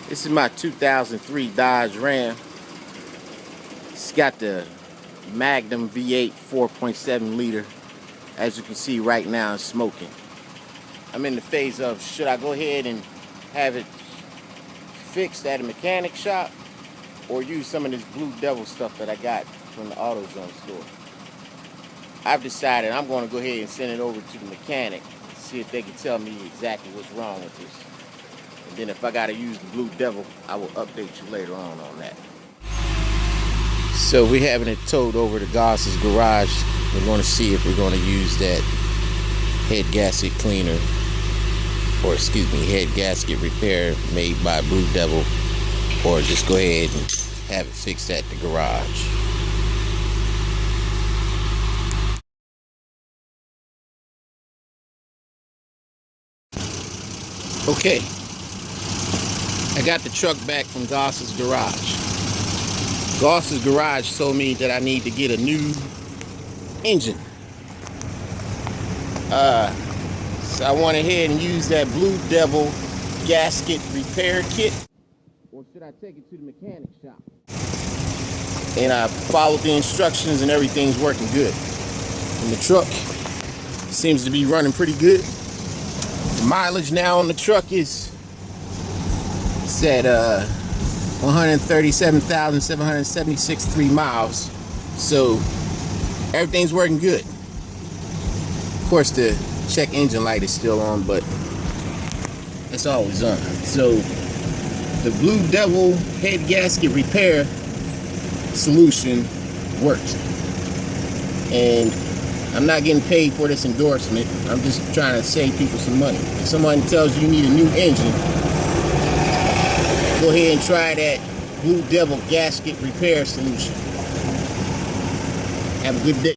This is my 2003 Dodge Ram. It's got the Magnum V8 4.7 liter. As you can see right now, it's smoking. I'm in the phase of, should I go ahead and have it fixed at a mechanic shop or use some of this Blue Devil stuff that I got from the AutoZone store? I've decided I'm going to go ahead and send it over to the mechanic, see if they can tell me exactly what's wrong with this. And then if I got to use the Blue Devil, I will update you later on that. So we're having it towed over to Goss's garage. We're going to see if we're going to use that head gasket cleaner, or excuse me, head gasket repair made by Blue Devil, or just go ahead and have it fixed at the garage. Okay, I got the truck back from Goss's garage. Goss's garage told me that I need to get a new engine. So I went ahead and used that Blue Devil gasket repair kit. Or should I take it to the mechanic shop? And I followed the instructions and everything's working good. And the truck seems to be running pretty good. The mileage now on the truck is at 137,776 3 miles. So everything's working good. Of course, the check engine light is still on, but it's always on. So the Blue Devil head gasket repair solution works. And I'm not getting paid for this endorsement. I'm just trying to save people some money. If someone tells you you need a new engine, go ahead and try that Blue Devil gasket repair solution. Have a good day.